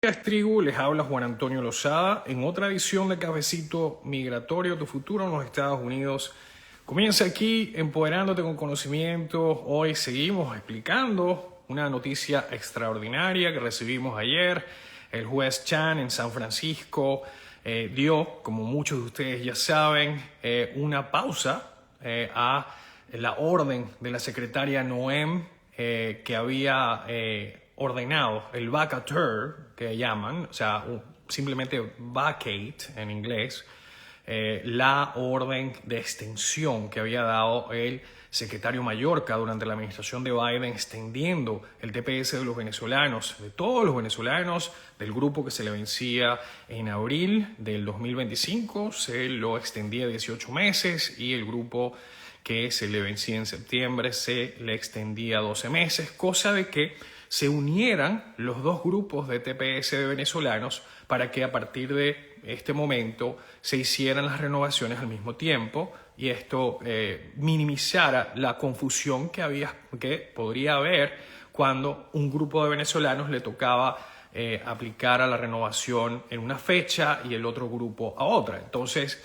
Buenas tribu, les habla Juan Antonio Lozada en otra edición de Cafecito Migratorio, tu futuro en los Estados Unidos. Comienza aquí empoderándote con conocimiento. Hoy seguimos explicando una noticia extraordinaria que recibimos ayer. El juez Chan en San Francisco dio, como muchos de ustedes ya saben, una pausa a la orden de la secretaria Noem que había ordenado el vacatur, que llaman, o sea, simplemente vacate en inglés, la orden de extensión que había dado el secretario Mayorkas durante la administración de Biden, extendiendo el TPS de los venezolanos, de todos los venezolanos, del grupo que se le vencía en abril del 2025, se lo extendía 18 meses y el grupo que se le vencía en septiembre se le extendía 12 meses, cosa de que se unieran los dos grupos de TPS de venezolanos para que a partir de este momento se hicieran las renovaciones al mismo tiempo y esto minimizara la confusión que podría haber cuando un grupo de venezolanos le tocaba aplicar a la renovación en una fecha y el otro grupo a otra. Entonces,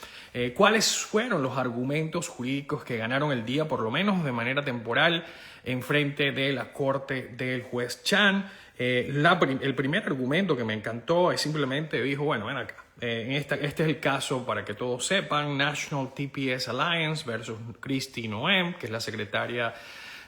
¿cuáles fueron los argumentos jurídicos que ganaron el día, por lo menos de manera temporal, en frente de la corte del juez Chan? El primer argumento que me encantó es simplemente dijo, bueno, ven acá, este es el caso para que todos sepan, National TPS Alliance versus Kristi Noem, que es la secretaria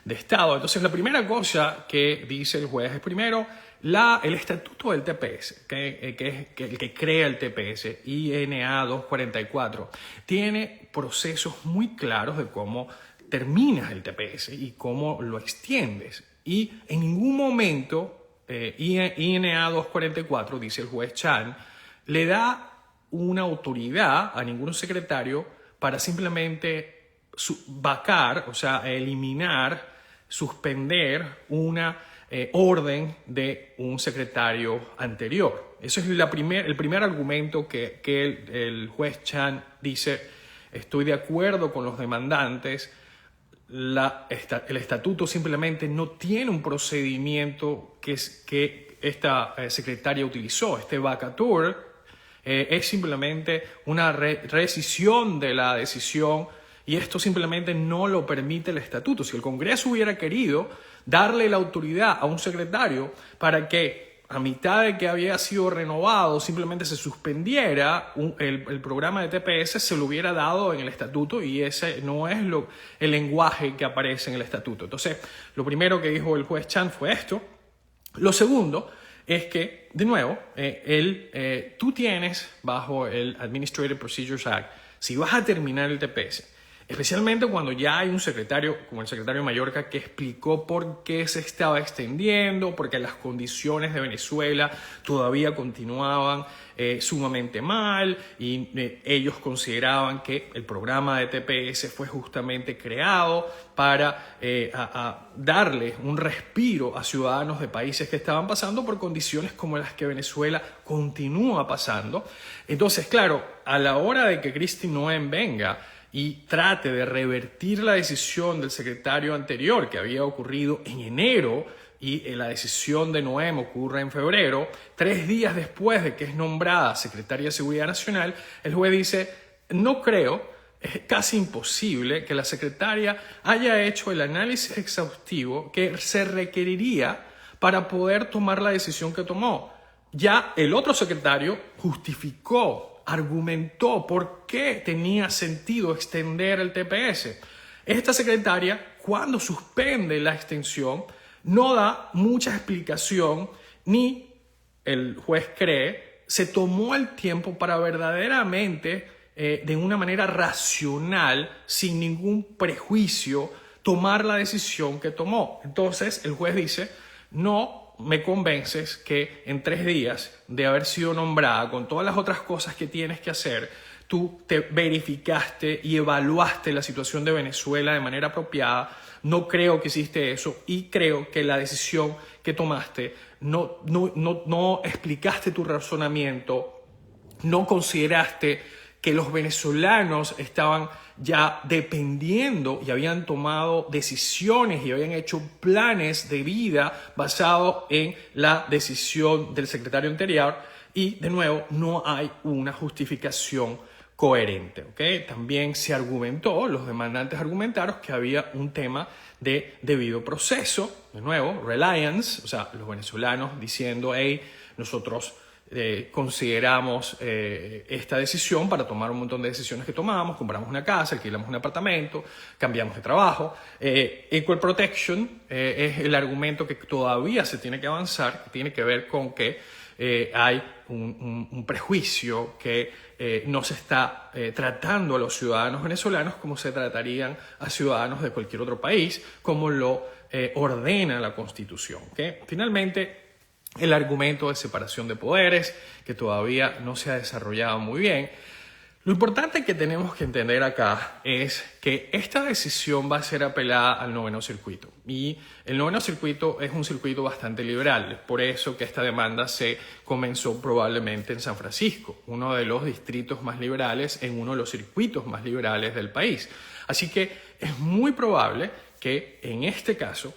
de Estado. Entonces, la primera cosa que dice el juez es primero el estatuto del TPS, que es el que crea el TPS, INA 244, tiene procesos muy claros de cómo terminas el TPS y cómo lo extiendes. Y en ningún momento INA 244, dice el juez Chan, le da una autoridad a ningún secretario para simplemente vacar, o sea, eliminar, suspender una orden de un secretario anterior. Eso es el primer argumento que el juez Chan dice, estoy de acuerdo con los demandantes, el estatuto simplemente no tiene un procedimiento que esta secretaria utilizó. Este vacatur es simplemente una rescisión de la decisión y esto simplemente no lo permite el estatuto. Si el Congreso hubiera querido darle la autoridad a un secretario para que a mitad de que había sido renovado simplemente se suspendiera el programa de TPS, se lo hubiera dado en el estatuto y ese no es el lenguaje que aparece en el estatuto. Entonces, lo primero que dijo el juez Chan fue esto. Lo segundo es que, de nuevo, tú tienes bajo el Administrative Procedures Act, si vas a terminar el TPS, especialmente cuando ya hay un secretario, como el secretario Mayorkas, que explicó por qué se estaba extendiendo, porque las condiciones de Venezuela todavía continuaban sumamente mal y ellos consideraban que el programa de TPS fue justamente creado para darle un respiro a ciudadanos de países que estaban pasando por condiciones como las que Venezuela continúa pasando. Entonces, claro, a la hora de que Kristi Noem venga y trate de revertir la decisión del secretario anterior que había ocurrido en enero y la decisión de Noem ocurre en febrero, 3 días después de que es nombrada secretaria de Seguridad Nacional, el juez dice, no creo, es casi imposible que la secretaria haya hecho el análisis exhaustivo que se requeriría para poder tomar la decisión que tomó. Ya el otro secretario justificó, argumentó por qué tenía sentido extender el TPS. Esta secretaria, cuando suspende la extensión, no da mucha explicación, ni el juez cree, se tomó el tiempo para verdaderamente, de una manera racional, sin ningún prejuicio, tomar la decisión que tomó. Entonces, el juez dice, no me convences que en 3 días de haber sido nombrada, con todas las otras cosas que tienes que hacer, tú te verificaste y evaluaste la situación de Venezuela de manera apropiada. No creo que hiciste eso y creo que la decisión que tomaste no explicaste tu razonamiento, no consideraste que los venezolanos estaban ya dependiendo y habían tomado decisiones y habían hecho planes de vida basados en la decisión del secretario anterior, y de nuevo no hay una justificación coherente, ¿ok? También se argumentó, los demandantes argumentaron que había un tema de debido proceso, de nuevo, reliance, o sea, los venezolanos diciendo, hey, nosotros consideramos esta decisión para tomar un montón de decisiones que tomamos, compramos una casa, alquilamos un apartamento, cambiamos de trabajo. Equal protection es el argumento que todavía se tiene que avanzar, que tiene que ver con que hay un prejuicio que no se está tratando a los ciudadanos venezolanos como se tratarían a ciudadanos de cualquier otro país, como lo ordena la Constitución, ¿okay? Finalmente, el argumento de separación de poderes, que todavía no se ha desarrollado muy bien. Lo importante que tenemos que entender acá es que esta decisión va a ser apelada al noveno circuito. Y el noveno circuito es un circuito bastante liberal. Es por eso que esta demanda se comenzó probablemente en San Francisco, uno de los distritos más liberales, en uno de los circuitos más liberales del país. Así que es muy probable que en este caso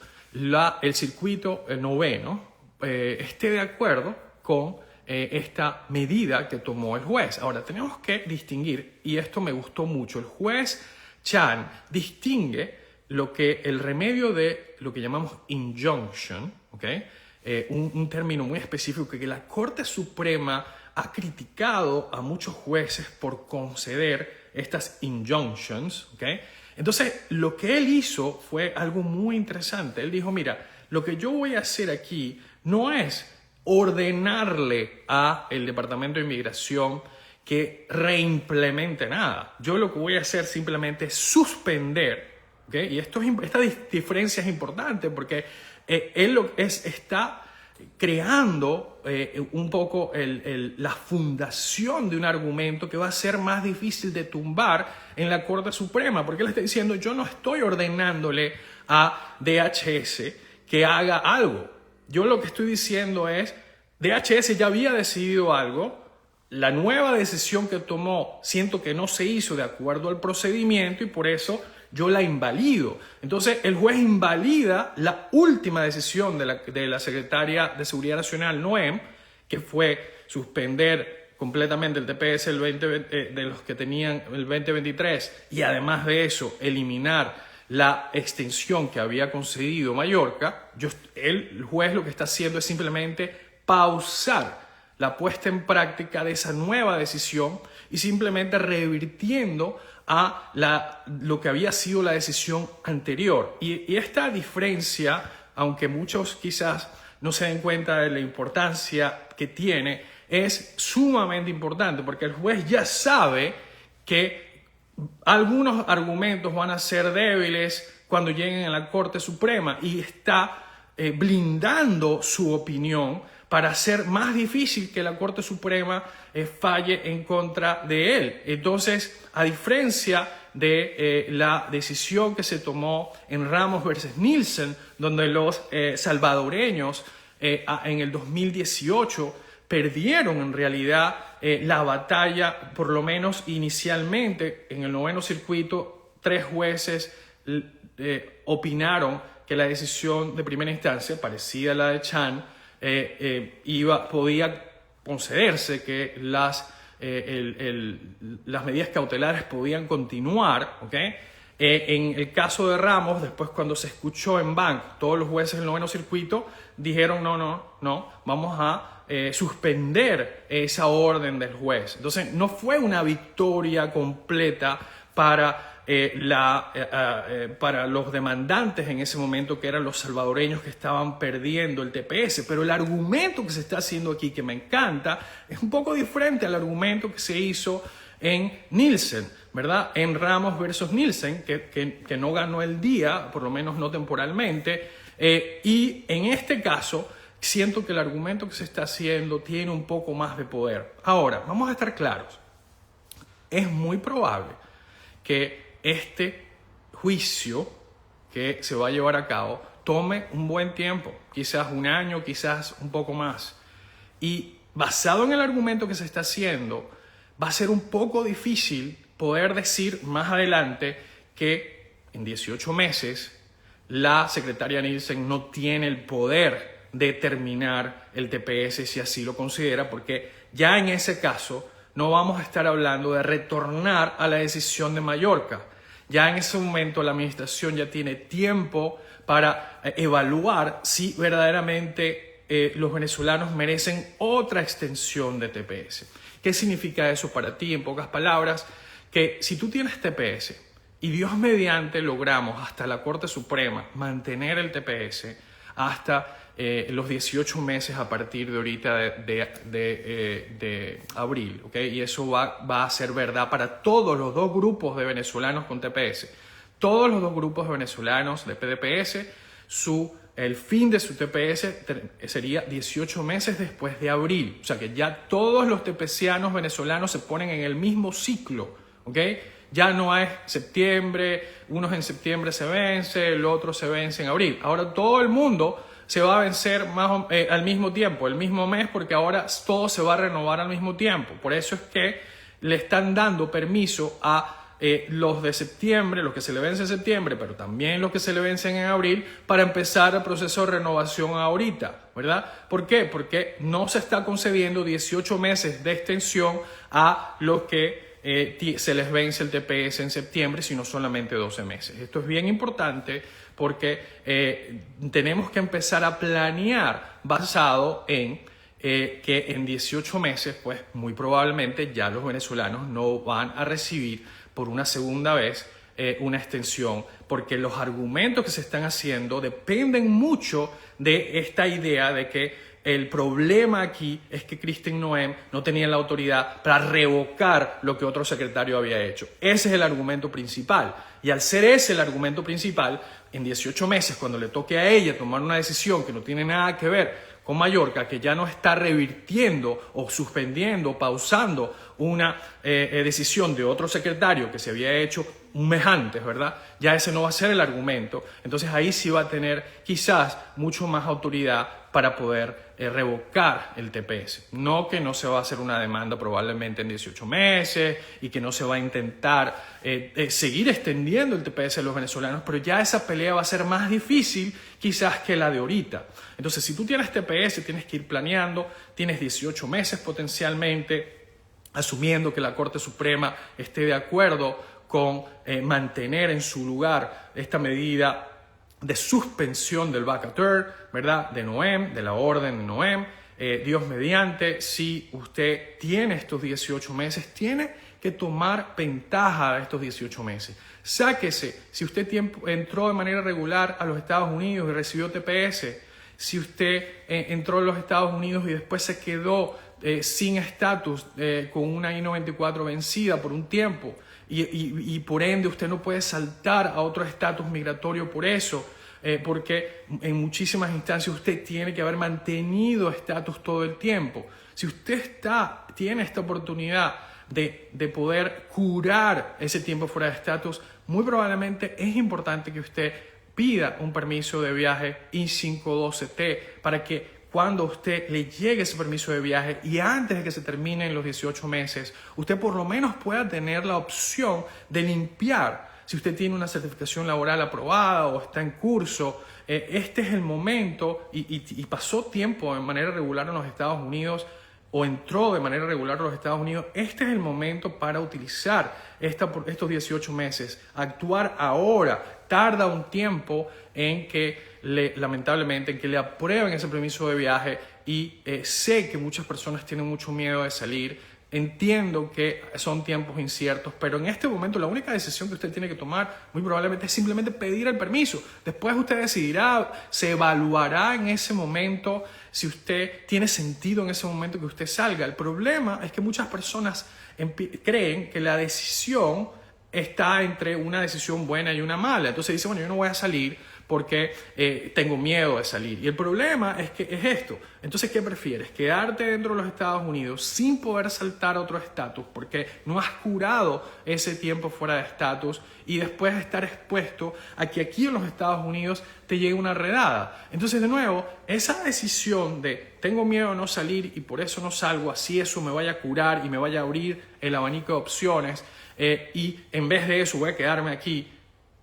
el circuito noveno esté de acuerdo con esta medida que tomó el juez. Ahora, tenemos que distinguir, y esto me gustó mucho, el juez Chan distingue el remedio de lo que llamamos injunction, ¿okay? Un término muy específico que la Corte Suprema ha criticado a muchos jueces por conceder estas injunctions, ¿okay? Entonces, lo que él hizo fue algo muy interesante. Él dijo, mira, lo que yo voy a hacer aquí no es ordenarle al Departamento de Inmigración que reimplemente nada. Yo lo que voy a hacer simplemente es suspender, ¿okay? Y esta diferencia es importante porque él está creando un poco la fundación de un argumento que va a ser más difícil de tumbar en la Corte Suprema, porque él está diciendo, yo no estoy ordenándole a DHS que haga algo. Yo lo que estoy diciendo es, DHS ya había decidido algo, la nueva decisión que tomó siento que no se hizo de acuerdo al procedimiento y por eso yo la invalido. Entonces el juez invalida la última decisión de la secretaria de Seguridad Nacional, Noem, que fue suspender completamente el TPS de los que tenían el 2023 y además de eso eliminar la extensión que había concedido Mallorca. El juez lo que está haciendo es simplemente pausar la puesta en práctica de esa nueva decisión y simplemente revirtiendo a lo que había sido la decisión anterior. Y esta diferencia, aunque muchos quizás no se den cuenta de la importancia que tiene, es sumamente importante porque el juez ya sabe que algunos argumentos van a ser débiles cuando lleguen a la Corte Suprema y está blindando su opinión para hacer más difícil que la Corte Suprema falle en contra de él. Entonces, a diferencia de la decisión que se tomó en Ramos versus Nielsen, donde los salvadoreños en el 2018 perdieron en realidad la batalla, por lo menos inicialmente, en el noveno circuito, 3 jueces opinaron que la decisión de primera instancia, parecida a la de Chan, podía concederse, que las medidas cautelares podían continuar, ¿okay? En el caso de Ramos, después cuando se escuchó en Bank, todos los jueces del noveno circuito dijeron no, vamos a suspender esa orden del juez. Entonces no fue una victoria completa para los demandantes en ese momento, que eran los salvadoreños que estaban perdiendo el TPS, pero el argumento que se está haciendo aquí, que me encanta, es un poco diferente al argumento que se hizo en Nielsen, ¿verdad? En Ramos versus Nielsen, que no ganó el día, por lo menos no temporalmente, y en este caso siento que el argumento que se está haciendo tiene un poco más de poder. Ahora, vamos a estar claros, es muy probable que este juicio que se va a llevar a cabo tome un buen tiempo, quizás un año, quizás un poco más. Y basado en el argumento que se está haciendo, va a ser un poco difícil poder decir más adelante que en 18 meses la secretaria Nielsen no tiene el poder de terminar el TPS si así lo considera, porque ya en ese caso no vamos a estar hablando de retornar a la decisión de Mallorca. Ya en ese momento la administración ya tiene tiempo para evaluar si verdaderamente los venezolanos merecen otra extensión de TPS. ¿Qué significa eso para ti? En pocas palabras, que si tú tienes TPS y Dios mediante logramos hasta la Corte Suprema mantener el TPS hasta los 18 meses a partir de ahorita de abril, ¿okay? Y eso va a ser verdad para todos los dos grupos de venezolanos con TPS. Todos los dos grupos de venezolanos de PDPS, el fin de su TPS sería 18 meses después de abril. O sea que ya todos los tepecianos venezolanos se ponen en el mismo ciclo, ¿ok? Ya no es septiembre, unos en septiembre se vence, el otro se vence en abril. Ahora todo el mundo se va a vencer al mismo tiempo, el mismo mes, porque ahora todo se va a renovar al mismo tiempo. Por eso es que le están dando permiso a los de septiembre, los que se le vencen en septiembre, pero también los que se le vencen en abril, para empezar el proceso de renovación ahorita, ¿verdad? ¿Por qué? Porque no se está concediendo 18 meses de extensión a los que se les vence el TPS en septiembre, sino solamente 12 meses. Esto es bien importante porque tenemos que empezar a planear basado en que en 18 meses, pues muy probablemente ya los venezolanos no van a recibir por una segunda vez una extensión, porque los argumentos que se están haciendo dependen mucho de esta idea de que el problema aquí es que Christine Noem no tenía la autoridad para revocar lo que otro secretario había hecho. Ese es el argumento principal. Y al ser ese el argumento principal, en 18 meses, cuando le toque a ella tomar una decisión que no tiene nada que ver con Mallorca, que ya no está revirtiendo o suspendiendo o pausando una decisión de otro secretario que se había hecho un mes antes, ¿verdad? Ya ese no va a ser el argumento. Entonces ahí sí va a tener quizás mucho más autoridad para poder revocar el TPS. No que no se va a hacer una demanda probablemente en 18 meses y que no se va a intentar seguir extendiendo el TPS de los venezolanos, pero ya esa pelea va a ser más difícil quizás que la de ahorita. Entonces, si tú tienes TPS, tienes que ir planeando, tienes 18 meses potencialmente, asumiendo que la Corte Suprema esté de acuerdo con mantener en su lugar esta medida de suspensión del vacatur, ¿verdad? De Noem, de la orden de Noem. Dios mediante, si usted tiene estos 18 meses, tiene que tomar ventaja de estos 18 meses. Sáquese, si usted entró de manera regular a los Estados Unidos y recibió TPS, si usted entró a los Estados Unidos y después se quedó sin estatus con una I-94 vencida por un tiempo y por ende usted no puede saltar a otro estatus migratorio por eso, porque en muchísimas instancias usted tiene que haber mantenido estatus todo el tiempo. Si usted tiene esta oportunidad de poder curar ese tiempo fuera de estatus, muy probablemente es importante que usted pida un permiso de viaje I-512T para que cuando usted le llegue ese permiso de viaje y antes de que se terminen los 18 meses, usted por lo menos pueda tener la opción de limpiar. Si usted tiene una certificación laboral aprobada o está en curso, este es el momento y pasó tiempo de manera regular en los Estados Unidos o entró de manera regular a los Estados Unidos, este es el momento para utilizar estos 18 meses, actuar ahora. Tarda un tiempo en que lamentablemente en que le aprueben ese permiso de viaje y sé que muchas personas tienen mucho miedo de salir. Entiendo que son tiempos inciertos, pero en este momento la única decisión que usted tiene que tomar muy probablemente es simplemente pedir el permiso. Después usted decidirá, se evaluará en ese momento si usted tiene sentido en ese momento que usted salga. El problema es que muchas personas creen que la decisión está entre una decisión buena y una mala. Entonces dice, bueno, yo no voy a salir porque tengo miedo de salir. Y el problema es que es esto. Entonces, ¿qué prefieres? ¿Quedarte dentro de los Estados Unidos sin poder saltar a otro estatus porque no has curado ese tiempo fuera de estatus y después estar expuesto a que aquí en los Estados Unidos te llegue una redada? Entonces, de nuevo, esa decisión de tengo miedo de no salir y por eso no salgo, así eso me vaya a curar y me vaya a abrir el abanico de opciones, y en vez de eso voy a quedarme aquí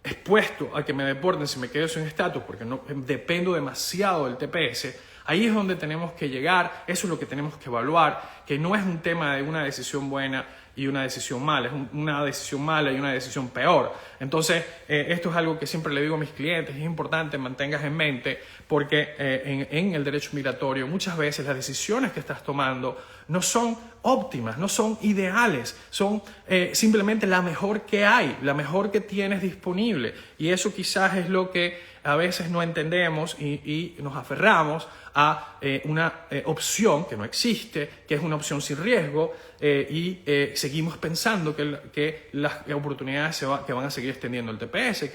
expuesto a que me deporten si me quedo sin estatus porque no dependo demasiado del TPS. Ahí es donde tenemos que llegar, eso es lo que tenemos que evaluar, que no es un tema de una decisión buena y una decisión mala, es una decisión mala y una decisión peor. Entonces, esto es algo que siempre le digo a mis clientes, es importante mantengas en mente, porque en el derecho migratorio muchas veces las decisiones que estás tomando no son óptimas, no son ideales, son simplemente la mejor que hay, la mejor que tienes disponible. Y eso quizás es lo que a veces no entendemos y nos aferramos a una opción que no existe, que es una opción sin riesgo, y seguimos pensando que las oportunidades que van a seguir extendiendo el TPS,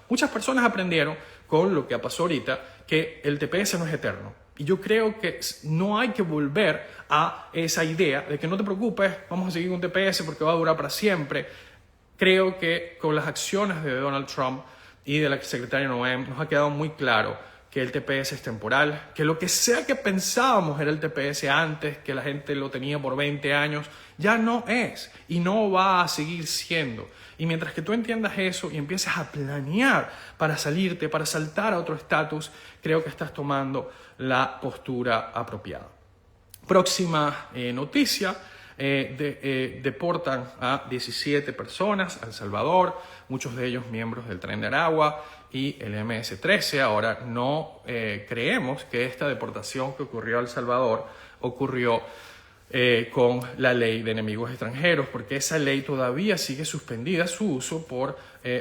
muchas personas aprendieron con lo que pasó ahorita, que el TPS no es eterno. Y yo creo que no hay que volver a esa idea de que no te preocupes, vamos a seguir con TPS porque va a durar para siempre. Creo que con las acciones de Donald Trump y de la secretaria Noem nos ha quedado muy claro que el TPS es temporal, que lo que sea que pensábamos era el TPS antes, que la gente lo tenía por 20 años, ya no es y no va a seguir siendo. Y mientras que tú entiendas eso y empieces a planear para salirte, para saltar a otro estatus, creo que estás tomando la postura apropiada. Próxima noticia. Deportan a 17 personas a El Salvador, muchos de ellos miembros del Tren de Aragua y el MS-13. Ahora, no creemos que esta deportación que ocurrió a El Salvador ocurrió con la ley de enemigos extranjeros, porque esa ley todavía sigue suspendida su uso por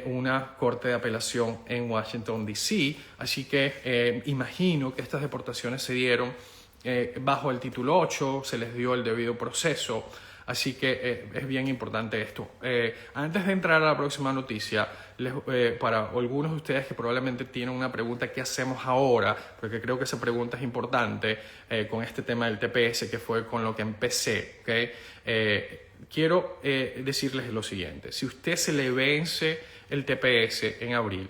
una corte de apelación en Washington, D.C. Así que imagino que estas deportaciones se dieron bajo el título 8, se les dio el debido proceso, así que es bien importante esto. Antes de entrar a la próxima noticia, para algunos de ustedes que probablemente tienen una pregunta, ¿qué hacemos ahora? Porque creo que esa pregunta es importante con este tema del TPS, que fue con lo que empecé, ¿okay? Quiero decirles lo siguiente: si usted se le vence el TPS en abril,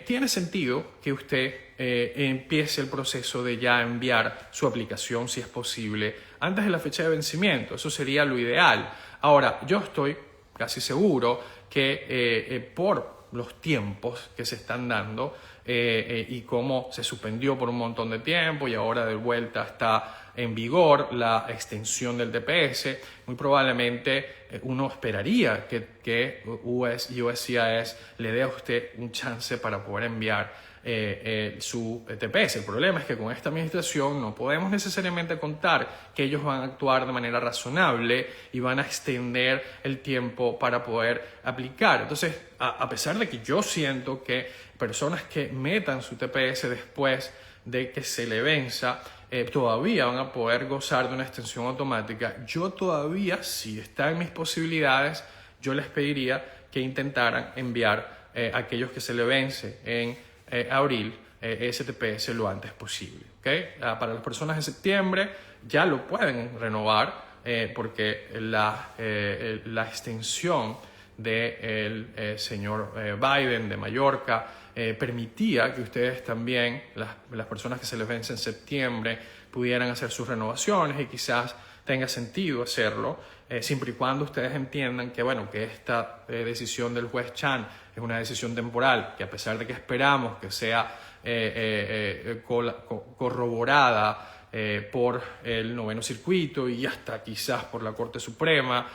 tiene sentido que usted empiece el proceso de ya enviar su aplicación, si es posible, antes de la fecha de vencimiento. Eso sería lo ideal. Ahora, yo estoy casi seguro que por los tiempos que se están dando y cómo se suspendió por un montón de tiempo y ahora de vuelta está en vigor la extensión del TPS, muy probablemente uno esperaría que USCIS le dé a usted un chance para poder enviar su TPS. El problema es que con esta administración no podemos necesariamente contar que ellos van a actuar de manera razonable y van a extender el tiempo para poder aplicar. Entonces, a pesar de que yo siento que personas que metan su TPS después de que se le venza todavía van a poder gozar de una extensión automática, yo todavía, si está en mis posibilidades, yo les pediría que intentaran enviar a aquellos que se le vence en abril ese TPS lo antes posible, ¿okay? Para las personas de septiembre ya lo pueden renovar porque la extensión del señor Biden de Mallorca permitía que ustedes también, las personas que se les vence en septiembre, pudieran hacer sus renovaciones y quizás tenga sentido hacerlo, siempre y cuando ustedes entiendan que, bueno, que esta decisión del juez Chan es una decisión temporal, que a pesar de que esperamos que sea corroborada por el noveno circuito y hasta quizás por la Corte Suprema,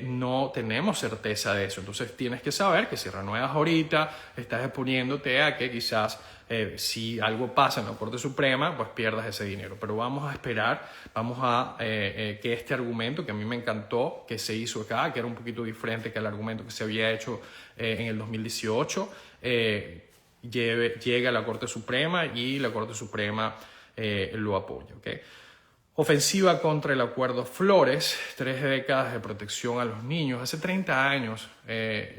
no tenemos certeza de eso. Entonces tienes que saber que si renuevas ahorita, estás exponiéndote a que quizás si algo pasa en la Corte Suprema, pues pierdas ese dinero. Pero vamos a esperar, vamos a que este argumento, que a mí me encantó, que se hizo acá, que era un poquito diferente que el argumento que se había hecho en el 2018, llegue a la Corte Suprema y la Corte Suprema lo apoya, ¿okay? Ofensiva contra el Acuerdo Flores, 3 décadas de protección a los niños. Hace 30 años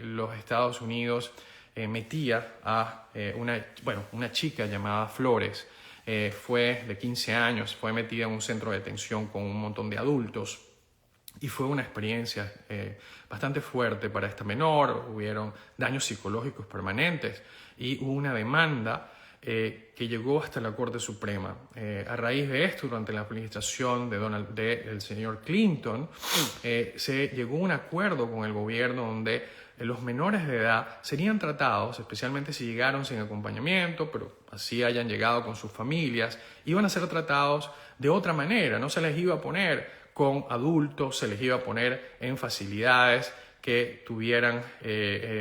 los Estados Unidos metía a una chica llamada Flores. Fue de 15 años, fue metida en un centro de detención con un montón de adultos. Y fue una experiencia bastante fuerte para esta menor. Hubieron daños psicológicos permanentes y hubo una demanda que llegó hasta la Corte Suprema. A raíz de esto, durante la administración del señor Clinton, se llegó a un acuerdo con el gobierno donde los menores de edad serían tratados, especialmente si llegaron sin acompañamiento, pero así hayan llegado con sus familias, iban a ser tratados de otra manera. No se les iba a poner con adultos, se les iba a poner en facilidades que tuvieran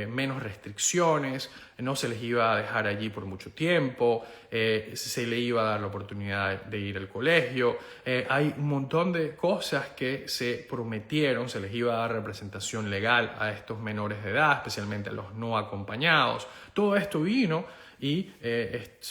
menos restricciones, no se les iba a dejar allí por mucho tiempo, se le iba a dar la oportunidad de ir al colegio. Hay un montón de cosas que se prometieron, se les iba a dar representación legal a estos menores de edad, especialmente a los no acompañados. Todo esto vino y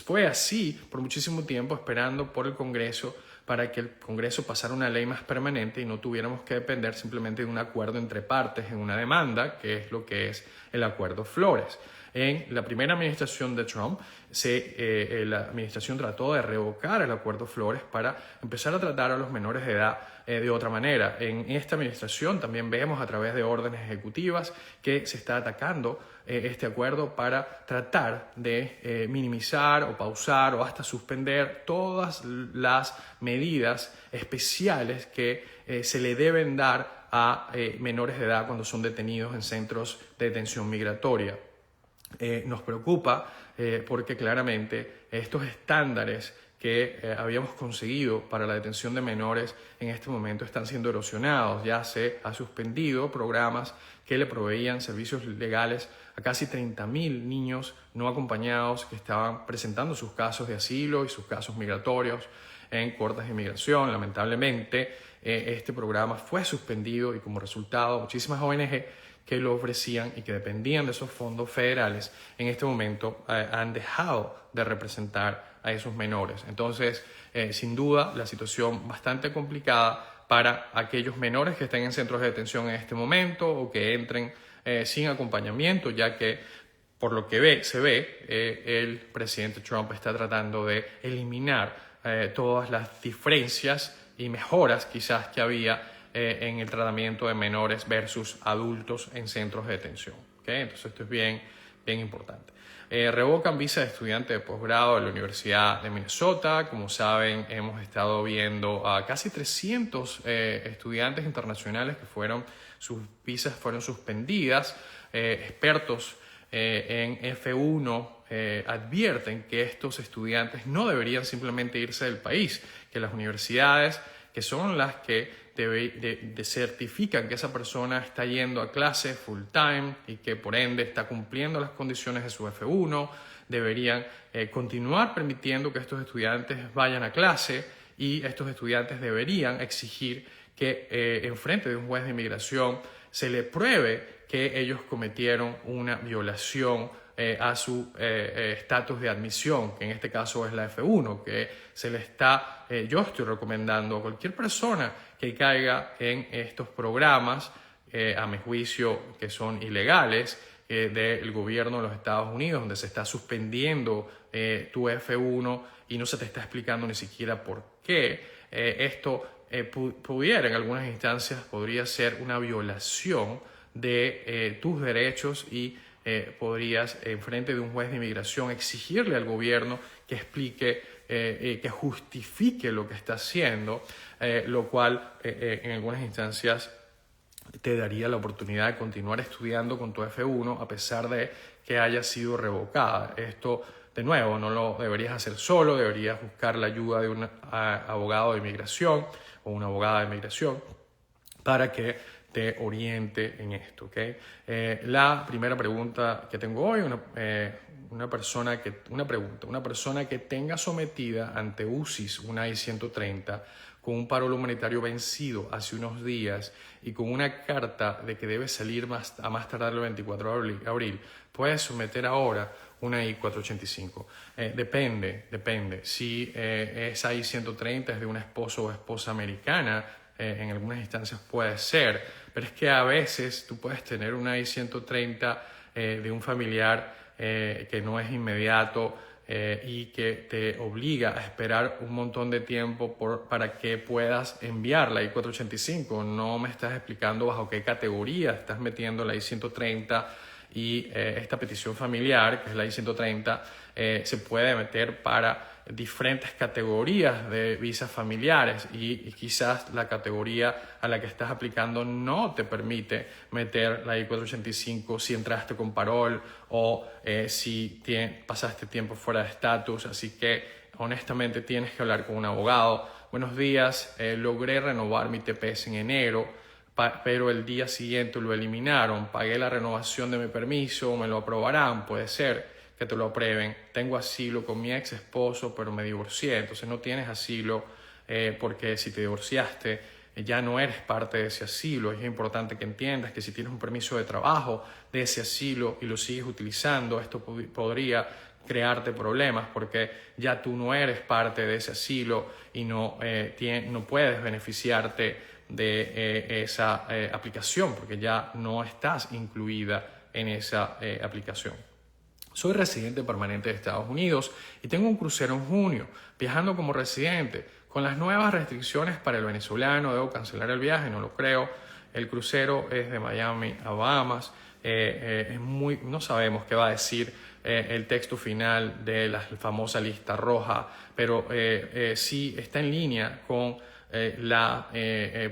fue así por muchísimo tiempo, esperando por el Congreso, para que el Congreso pasara una ley más permanente y no tuviéramos que depender simplemente de un acuerdo entre partes en una demanda, que es lo que es el Acuerdo Flores. En la primera administración de Trump, la administración trató de revocar el Acuerdo Flores para empezar a tratar a los menores de edad de otra manera. En esta administración también vemos a través de órdenes ejecutivas que se está atacando este acuerdo para tratar de minimizar o pausar o hasta suspender todas las medidas especiales que se le deben dar a menores de edad cuando son detenidos en centros de detención migratoria. Nos preocupa porque claramente estos estándares que habíamos conseguido para la detención de menores en este momento están siendo erosionados. Ya se ha suspendido programas que le proveían servicios legales a casi 30.000 niños no acompañados que estaban presentando sus casos de asilo y sus casos migratorios en cortes de inmigración. Lamentablemente, este programa fue suspendido y como resultado muchísimas ONG que lo ofrecían y que dependían de esos fondos federales, en este momento han dejado de representar a esos menores. Entonces, sin duda, la situación bastante complicada para aquellos menores que estén en centros de detención en este momento o que entren sin acompañamiento, ya que por lo que se ve, el presidente Trump está tratando de eliminar todas las diferencias y mejoras quizás que había en el tratamiento de menores versus adultos en centros de detención. ¿Okay? Entonces esto es bien importante. Revocan visa de estudiante de posgrado de la Universidad de Minnesota. Como saben, hemos estado viendo a casi 300 estudiantes internacionales que sus visas fueron suspendidas. Expertos en F1 advierten que estos estudiantes no deberían simplemente irse del país, que las universidades, que son las que certifican que esa persona está yendo a clase full time y que por ende está cumpliendo las condiciones de su F1, deberían continuar permitiendo que estos estudiantes vayan a clase y estos estudiantes deberían exigir que en frente de un juez de inmigración se le pruebe que ellos cometieron una violación a su estatus de admisión, que en este caso es la F1, que se le está, yo estoy recomendando a cualquier persona que caiga en estos programas, a mi juicio, que son ilegales, del gobierno de los Estados Unidos, donde se está suspendiendo tu F1 y no se te está explicando ni siquiera por qué. Esto pudiera, en algunas instancias, podría ser una violación de tus derechos y podrías, en frente de un juez de inmigración, exigirle al gobierno que explique, que justifique lo que está haciendo, lo cual en algunas instancias te daría la oportunidad de continuar estudiando con tu F1 a pesar de que haya sido revocada. Esto, de nuevo, no lo deberías hacer solo, deberías buscar la ayuda de un abogado de inmigración o una abogada de inmigración para que te oriente en esto, ¿okay? La primera pregunta que tengo hoy, una persona que tenga sometida ante UCIS una I-130 con un parol humanitario vencido hace unos días y con una carta de que debe salir a más tardar el 24 de abril, puede someter ahora una I-485. Depende. Si esa I-130 es de un esposo o esposa americana, en algunas instancias puede ser, pero es que a veces tú puedes tener una I-130 de un familiar que no es inmediato y que te obliga a esperar un montón de tiempo para que puedas enviar la I-485. No me estás explicando bajo qué categoría estás metiendo la I-130 y esta petición familiar, que es la I-130, se puede meter para diferentes categorías de visas familiares y quizás la categoría a la que estás aplicando no te permite meter la I-485 si entraste con parol o si pasaste tiempo fuera de estatus. Así que honestamente tienes que hablar con un abogado. Buenos días, logré renovar mi TPS en enero, pero el día siguiente lo eliminaron. Pagué la renovación de mi permiso, me lo aprobarán, puede ser que te lo aprueben. Tengo asilo con mi ex esposo, pero me divorcié. Entonces no tienes asilo porque si te divorciaste ya no eres parte de ese asilo. Es importante que entiendas que si tienes un permiso de trabajo de ese asilo y lo sigues utilizando, esto podría crearte problemas porque ya tú no eres parte de ese asilo y no puedes beneficiarte de esa aplicación porque ya no estás incluida en esa aplicación. Soy residente permanente de Estados Unidos y tengo un crucero en junio, viajando como residente. Con las nuevas restricciones para el venezolano, ¿debo cancelar el viaje? No lo creo. El crucero es de Miami a Bahamas. No sabemos qué va a decir el texto final de la famosa lista roja, pero sí está en línea con la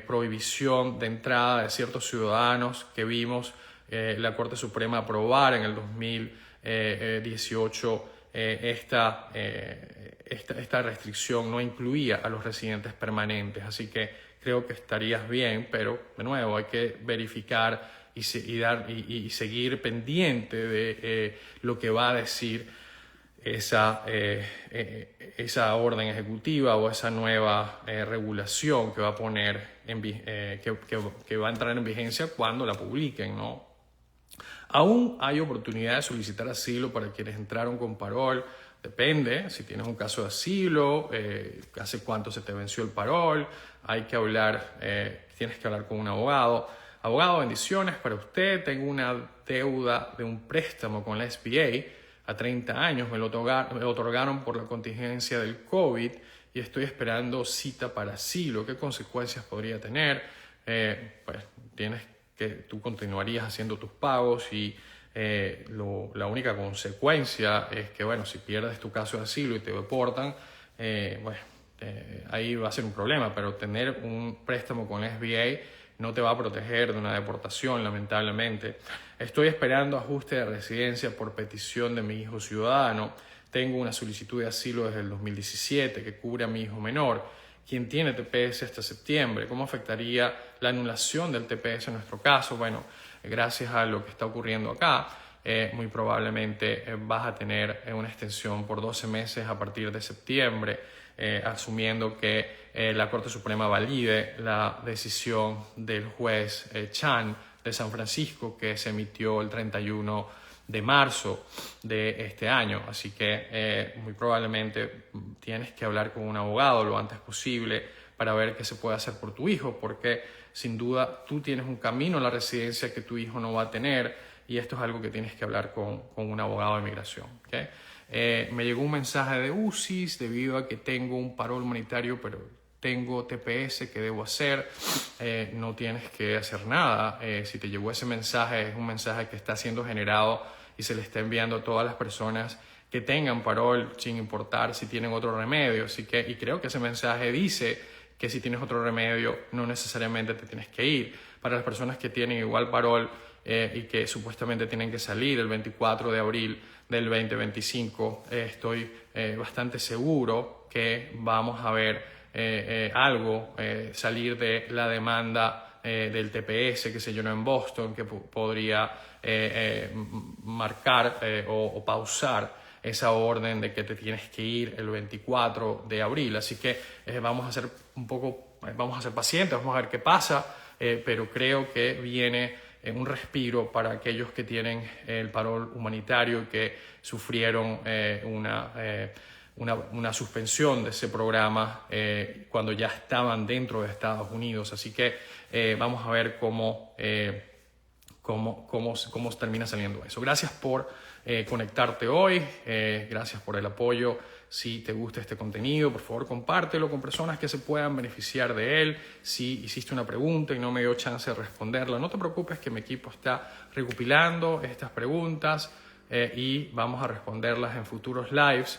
prohibición de entrada de ciertos ciudadanos que vimos la Corte Suprema aprobar en el 2018. Esta restricción no incluía a los residentes permanentes, así que creo que estarías bien, pero de nuevo hay que verificar y seguir pendiente de lo que va a decir esa orden ejecutiva o esa nueva regulación que va a poner que va a entrar en vigencia cuando la publiquen, ¿no? Aún hay oportunidad de solicitar asilo para quienes entraron con parol. Depende, si tienes un caso de asilo, hace cuánto se te venció el parol, tienes que hablar con un abogado. Abogado, bendiciones para usted. Tengo una deuda de un préstamo con la SBA a 30 años. Me lo otorgaron por la contingencia del COVID y estoy esperando cita para asilo. ¿Qué consecuencias podría tener? Pues tú continuarías haciendo tus pagos y la única consecuencia es que, bueno, si pierdes tu caso de asilo y te deportan, ahí va a ser un problema, pero tener un préstamo con la SBA no te va a proteger de una deportación, lamentablemente. Estoy esperando ajuste de residencia por petición de mi hijo ciudadano. Tengo una solicitud de asilo desde el 2017 que cubre a mi hijo menor, quien tiene TPS hasta septiembre. ¿Cómo afectaría la anulación del TPS en nuestro caso? Bueno, gracias a lo que está ocurriendo acá, muy probablemente vas a tener una extensión por 12 meses a partir de septiembre, asumiendo que la Corte Suprema valide la decisión del juez Chan de San Francisco que se emitió el 31 de marzo de este año. Así que muy probablemente tienes que hablar con un abogado lo antes posible para ver qué se puede hacer por tu hijo, porque sin duda tú tienes un camino a la residencia que tu hijo no va a tener y esto es algo que tienes que hablar con un abogado de inmigración, ¿okay? Me llegó un mensaje de UCIS debido a que tengo un parol humanitario, pero tengo TPS, ¿qué debo hacer? No tienes que hacer nada. Si te llegó ese mensaje, es un mensaje que está siendo generado y se le está enviando a todas las personas que tengan parol, sin importar si tienen otro remedio. Y creo que ese mensaje dice que si tienes otro remedio, no necesariamente te tienes que ir. Para las personas que tienen igual parol y que supuestamente tienen que salir el 24 de abril del 2025, estoy bastante seguro que vamos a ver algo salir de la demanda del TPS que se llenó en Boston, que podría marcar o pausar esa orden de que te tienes que ir el 24 de abril. Así que vamos a ser pacientes, vamos a ver qué pasa, pero creo que viene un respiro para aquellos que tienen el parol humanitario y que sufrieron una suspensión de ese programa cuando ya estaban dentro de Estados Unidos. Así que vamos a ver cómo termina saliendo eso. Gracias por conectarte hoy. Gracias por el apoyo. Si te gusta este contenido, por favor compártelo con personas que se puedan beneficiar de él. Si hiciste una pregunta y no me dio chance de responderla, no te preocupes, que mi equipo está recopilando estas preguntas y vamos a responderlas en futuros lives.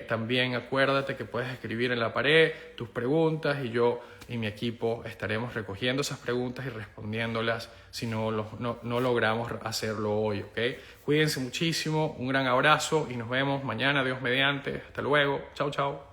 También acuérdate que puedes escribir en la pared tus preguntas y yo y mi equipo estaremos recogiendo esas preguntas y respondiéndolas si no logramos hacerlo hoy, ¿ok? Cuídense muchísimo, un gran abrazo y nos vemos mañana, Dios mediante. Hasta luego. Chao, chao.